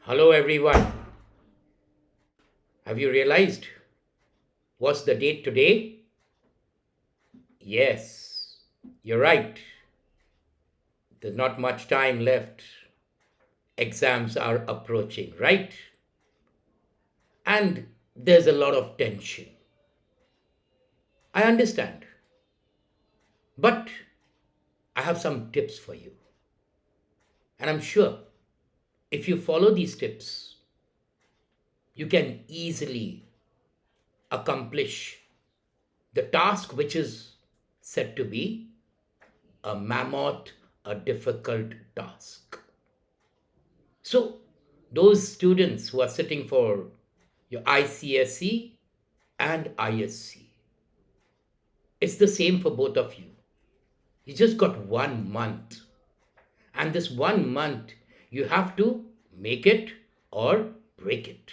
Hello, everyone. Have you realized what's the date today? Yes, you're right. There's not much time left. Exams are approaching, right? And there's a lot of tension. I understand. But I have some tips for you. And I'm sure if you follow these tips, you can easily accomplish the task which is said to be a mammoth, a difficult task. So, those students who are sitting for your ICSE and ISC, it's the same for both of you. You just got 1 month, and this 1 month you have to make it or break it.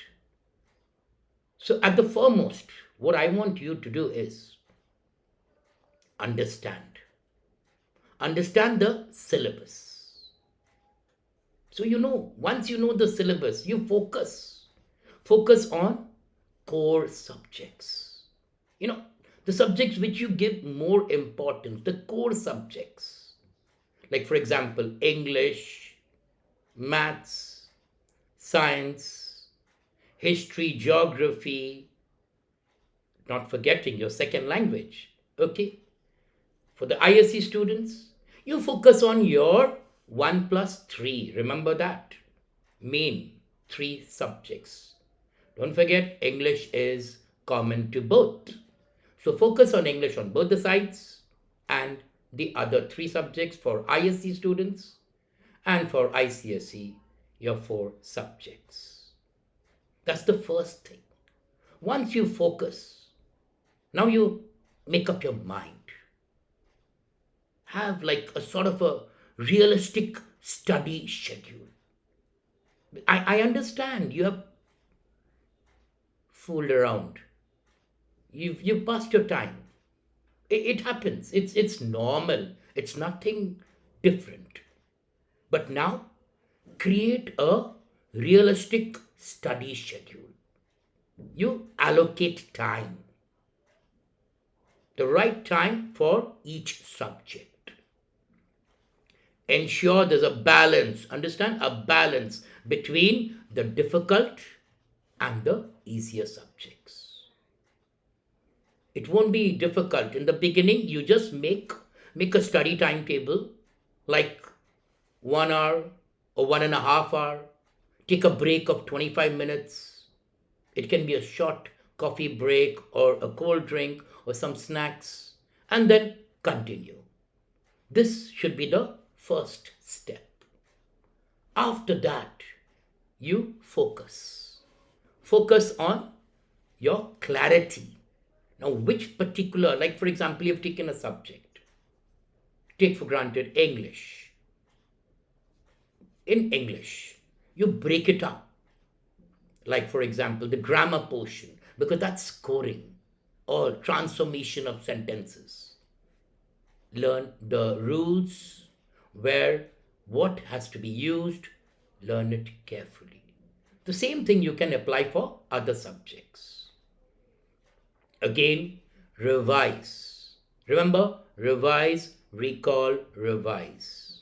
So, at the foremost, what I want you to do is understand. Understand the syllabus. So, once you know the syllabus, you focus. Focus on core subjects. You know, the subjects which you give more importance, the core subjects. Like, for example, English, maths, science, history, geography, not forgetting your second language. Okay? For the ISC students, you focus on your 1 plus 3. Remember that. Main three subjects. Don't forget, English is common to both. So focus on English on both the sides and the other three subjects for ISC students, and for ICSE, your four subjects. That's the first thing. Once you focus, now you make up your mind. Have like a sort of a realistic study schedule. I understand you have fooled around. You've passed your time. It happens. It's normal. It's nothing different. But now create a realistic study schedule. You allocate time, the right time for each subject. Ensure there's a balance, understand? A balance between the difficult and the easier subjects. It won't be difficult. In the beginning, you just make a study timetable like 1 hour or 1.5 hour. Take a break of 25 minutes. It can be a short coffee break or a cold drink or some snacks, and then continue. This should be the first step. After that, you focus. Focus on your clarity. Now, which particular, like for example, you've taken a subject, take for granted English. In English, you break it up. Like for example, the grammar portion, because that's scoring or transformation of sentences. Learn the rules, where what has to be used, learn it carefully. The same thing you can apply for other subjects. Again, revise. Remember, revise, recall, revise.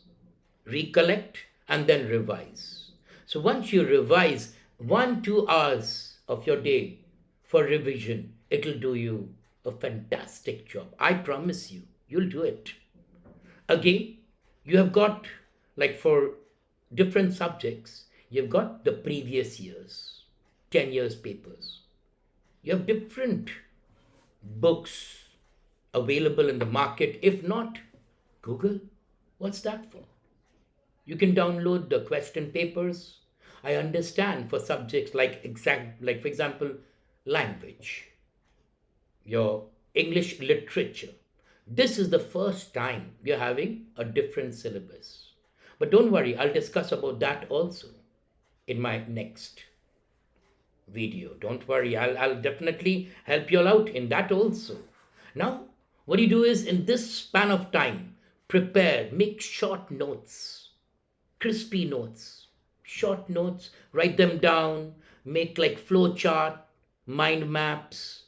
Recollect and then revise. So once you revise 1-2 hours of your day for revision, it'll do you a fantastic job. I promise you, you'll do it. Again, you have got, like for different subjects, you've got the previous years, 10 years papers. You have different books available in the market. If not, Google. What's that for? You can download the question papers. I understand for subjects like for example, language, your English literature. This is the first time you're having a different syllabus. But don't worry, I'll discuss about that also in my next video. Don't worry, I'll definitely help you all out in that also. Now, what you do is in this span of time, prepare, make short notes, crispy notes, short notes, write them down, make like flow chart, mind maps,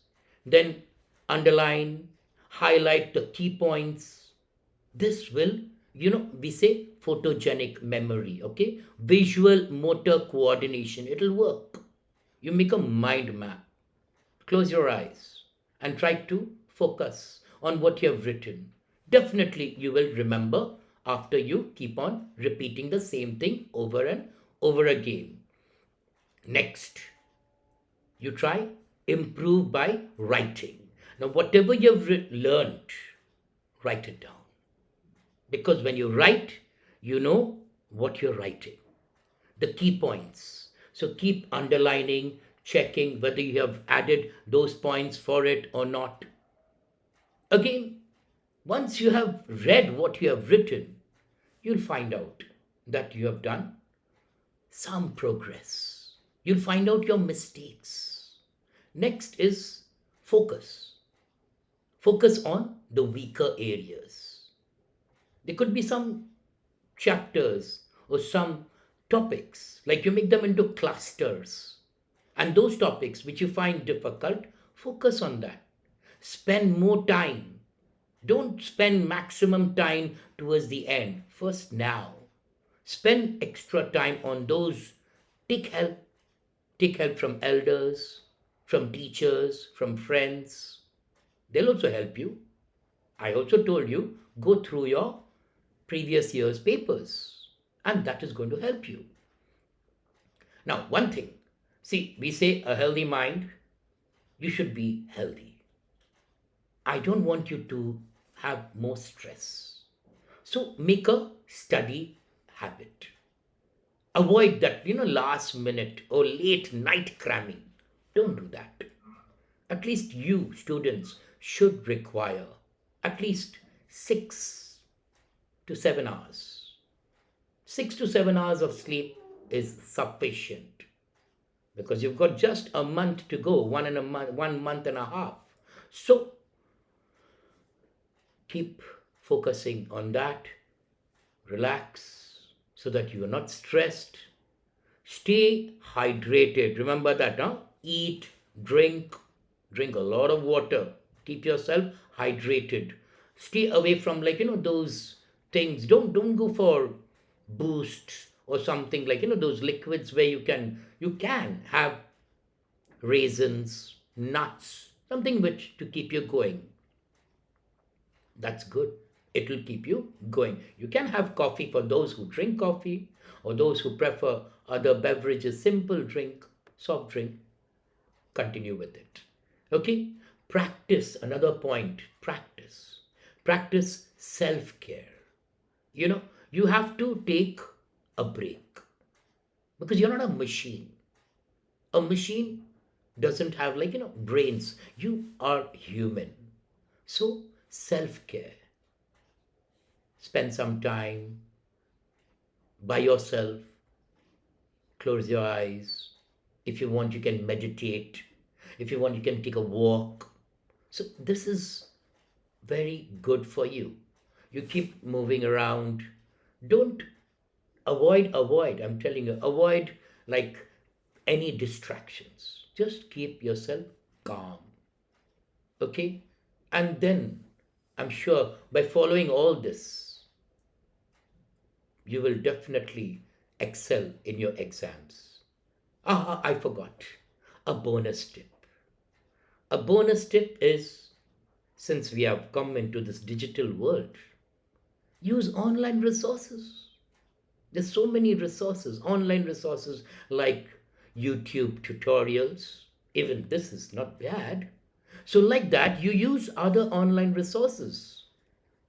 then underline, highlight the key points. This will, we say photogenic memory, okay? Visual motor coordination, it'll work. You make a mind map. Close your eyes and try to focus on what you have written. Definitely, you will remember after you keep on repeating the same thing over and over again. Next, you try improve by writing. Now, whatever you've learned, write it down. Because when you write, you know what you're writing, the key points. So keep underlining, checking whether you have added those points for it or not. Again, once you have read what you have written, you'll find out that you have done some progress. You'll find out your mistakes. Next is focus. Focus on the weaker areas. There could be some chapters or some topics, like you make them into clusters. And those topics which you find difficult, focus on that. Spend more time. Don't spend maximum time towards the end. First, now. Spend extra time on those. Take help. Take help from elders, from teachers, from friends. They'll also help you. I also told you, go through your previous year's papers, and that is going to help you. Now, one thing, see, we say a healthy mind, you should be healthy. I don't want you to have more stress. So make a study habit. Avoid that, last minute or late night cramming. Don't do that. At least you, students, should require at least 6 to 7 hours. 6 to 7 hours of sleep is sufficient because you've got just a month to go, 1 month and a half. So keep focusing on that. Relax so that you are not stressed. Stay hydrated. Remember that, huh? Eat, drink a lot of water. Keep yourself hydrated. Stay away from those things. Don't go for boosts or something like those liquids where you can have raisins, nuts, something which to keep you going. That's good. It will keep you going. You can have coffee for those who drink coffee or those who prefer other beverages, simple drink, soft drink. Continue with it. Okay? Practice, another point, practice. Practice self-care. You have to take a break because you're not a machine. A machine doesn't have brains. You are human. So self-care. Spend some time by yourself. Close your eyes. If you want, you can meditate. If you want, you can take a walk. So this is very good for you. You keep moving around. Don't avoid, I'm telling you, avoid any distractions. Just keep yourself calm. Okay? And then I'm sure by following all this, you will definitely excel in your exams. I forgot. A bonus tip. A bonus tip is, since we have come into this digital world, use online resources. There's so many resources, online resources like YouTube tutorials. Even this is not bad. So like that, you use other online resources.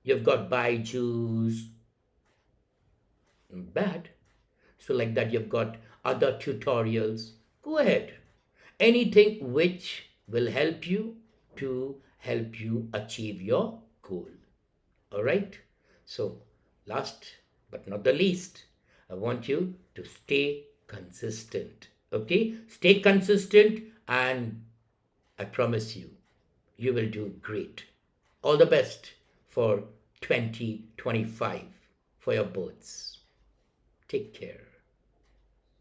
You've got Byju's, bad. So like that, you've got other tutorials. Go ahead. Anything which will help you to help you achieve your goal. All right. So last but not the least, I want you to stay consistent. Okay. Stay consistent and I promise you, you will do great. All the best for 2025 for your boards. Take care.